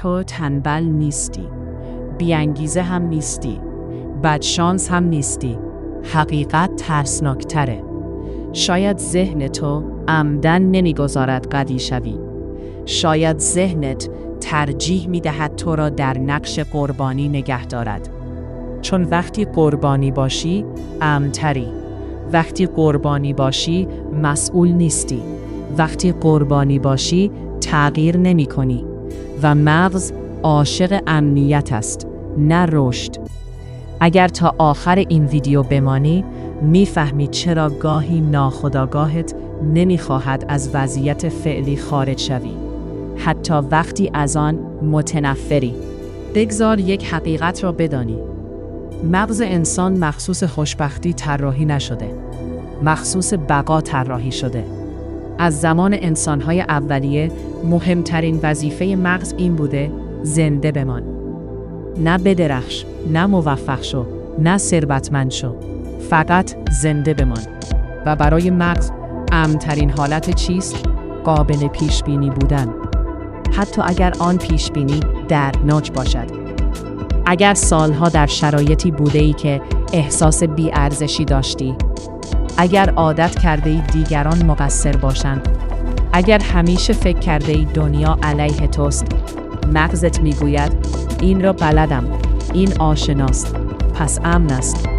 تو تنبل نیستی، بی‌انگیزه هم نیستی، بدشانس هم نیستی. حقیقت ترسناکتره. شاید ذهن تو عمدن نمیگذارد قوی شوی. شاید ذهنت ترجیح میدهد تو را در نقش قربانی نگه دارد. چون وقتی قربانی باشی امن‌تری. وقتی قربانی باشی مسئول نیستی. وقتی قربانی باشی تغییر نمی کنی. و مغز عاشق امنیت است، نه رشد. اگر تا آخر این ویدیو بمانی میفهمی چرا گاهی ناخودآگاهت نمیخواهد از وضعیت فعلی خارج شوی، حتی وقتی از آن متنفری. بگذار یک حقیقت را بدانی. مغز انسان مخصوص خوشبختی طراحی نشده، مخصوص بقا طراحی شده. از زمان انسان‌های اولیه مهمترین وظیفه مغز این بوده زنده بمان. نه بدرخش، نه موفق شو، نه ثروتمند شو. فقط زنده بمان. و برای مغز امن‌ترین حالت چیست؟ قابل پیشبینی بودن. حتی اگر آن پیشبینی دردناک باشد. اگر سالها در شرایطی بوده‌ای که احساس بی‌ارزشی داشتی، اگر عادت کرده‌ای دیگران مقصر باشند، اگر همیشه فکر کرده‌ای دنیا علیه توست، مغزت میگوید این را بلدم، این آشناست، پس امن است.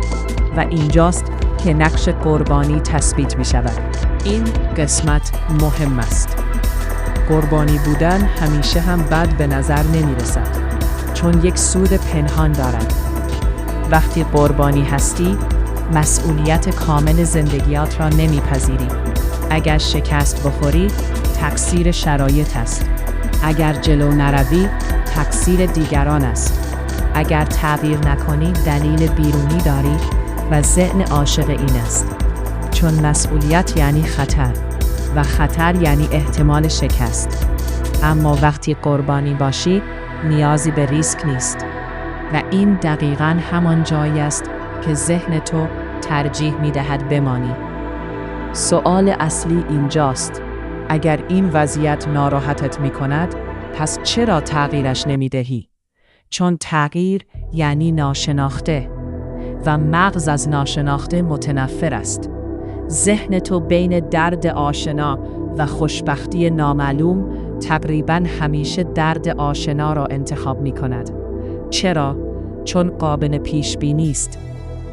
و اینجاست که نقش قربانی تثبیت می شود. این قسمت مهم است. قربانی بودن همیشه هم بد به نظر نمی رسد، چون یک سود پنهان دارد. وقتی قربانی هستی، مسئولیت کامل زندگیات را نمیپذیری. اگر شکست بخوری، تقصیر شرایط است. اگر جلو نروی، تقصیر دیگران است. اگر تغییر نکنی، دلیل بیرونی داری و ذهن عاشق این است. چون مسئولیت یعنی خطر و خطر یعنی احتمال شکست. اما وقتی قربانی باشی، نیازی به ریسک نیست. و این دقیقاً همان جایی است که ذهن تو ترجیح می‌دهد بمانی. سوال اصلی اینجاست: اگر این وضعیت ناراحتت می‌کند، پس چرا تغییرش نمی‌دهی؟ چون تغییر یعنی ناشناخته و مغز از ناشناخته متنفر است. ذهن تو بین درد آشنا و خوشبختی نامعلوم تقریباً همیشه درد آشنا را انتخاب می‌کند. چرا؟ چون قابل پیش‌بینی است.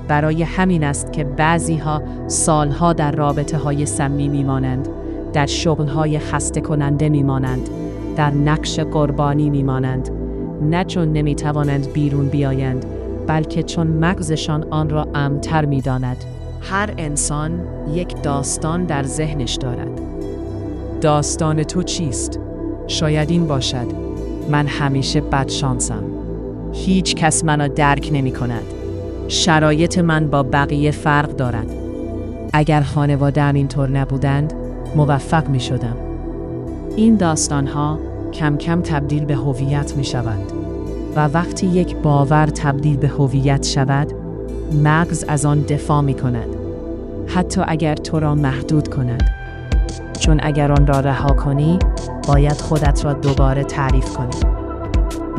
برای همین است که بعضی‌ها سالها در رابطه‌های سمی می‌مانند، در شغل‌های خسته کننده می‌مانند، در نقش قربانی می‌مانند، نه چون نمی‌توانند بیرون بیایند، بلکه چون مغزشان آن را امن‌تر می‌داند. هر انسان یک داستان در ذهنش دارد. داستان تو چیست؟ شاید این باشد: من همیشه بدشانسم. هیچ کس منو درک نمی کند. شرایط من با بقیه فرق دارد. اگر خانواده‌ام اینطور نبودند، موفق می شدم. این داستان‌ها کم کم تبدیل به هویت می شوند. و وقتی یک باور تبدیل به هویت شود، مغز از آن دفاع می کند. حتی اگر تو را محدود کند. چون اگر آن را رها کنی، باید خودت را دوباره تعریف کنی.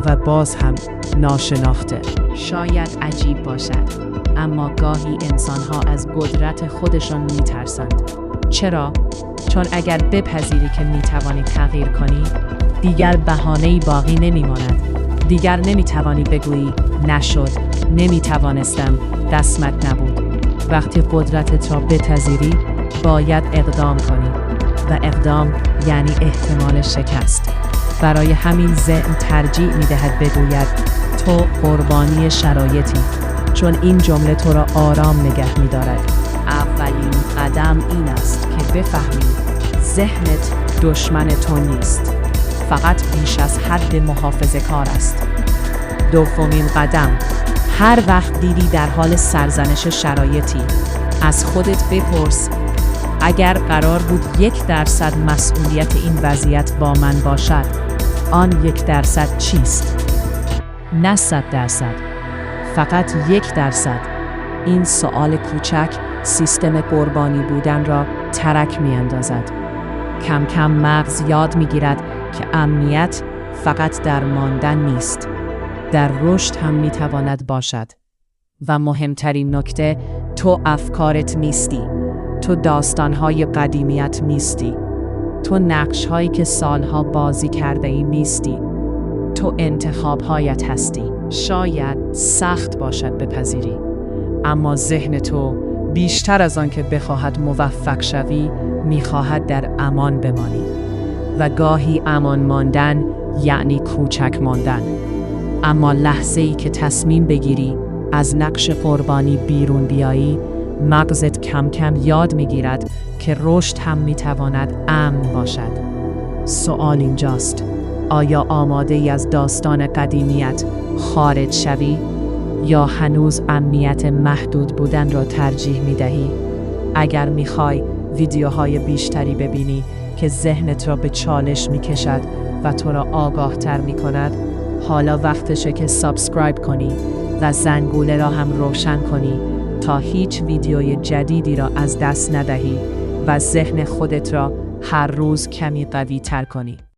و باز هم ناشناخته. شاید عجیب باشد، اما گاهی انسان‌ها از قدرت خودشان می‌ترسند. چرا؟ چون اگر بپذیری که می‌توانی تغییر کنی، دیگر بهانه‌ای باقی نمی‌ماند. دیگر نمی‌توانی بگویی نشد، نمی‌توانستم، دستمت نبود. وقتی قدرتت را بپذیری، باید اقدام کنی. و اقدام یعنی احتمال شکست. برای همین ذهن ترجیح می‌دهد بگوید تو قربانی شرایطی، چون این جمله تو را آرام نگه می‌دارد. اولین قدم این است که بفهمی ذهنت دشمن تو نیست، فقط بیش از حد محافظه‌کار است. دومین قدم: هر وقت دیدی در حال سرزنش شرایطی، از خودت بپرس اگر قرار بود 1% مسئولیت این وضعیت با من باشد، آن 1% چیست؟ نه 100%، فقط 1%. این سوال کوچک سیستم قربانی بودن را ترک می اندازد. کم کم مغز یاد می گیرد که امنیت فقط در ماندن نیست، در رشد هم میتواند باشد. و مهمترین نکته، تو افکارت نیستی، تو داستانهای قدیمیت نیستی، تو نقشهایی که سالها بازی کرده ای نیستی، تو انتخابهایت هستی. شاید سخت باشد بپذیری، اما ذهن تو بیشتر از آن که بخواهد موفق شوی میخواهد در امان بمانی. و گاهی امان ماندن یعنی کوچک ماندن. اما لحظه‌ای که تصمیم بگیری از نقش قربانی بیرون بیایی، مغزت کم کم یاد میگیرد که رشد هم میتواند امن باشد. سوال اینجاست، آیا آماده ای از داستان قدیمیت خارج شوی یا هنوز امنیت محدود بودن را ترجیح میدهی؟ اگر میخوای ویدیوهای بیشتری ببینی که ذهنت را به چالش میکشد و تو را آگاه تر میکند، حالا وقتشه که سابسکرایب کنی و زنگوله را هم روشن کنی تا هیچ ویدیوی جدیدی را از دست ندهی و ذهن خودت را هر روز کمی قوی تر کنی.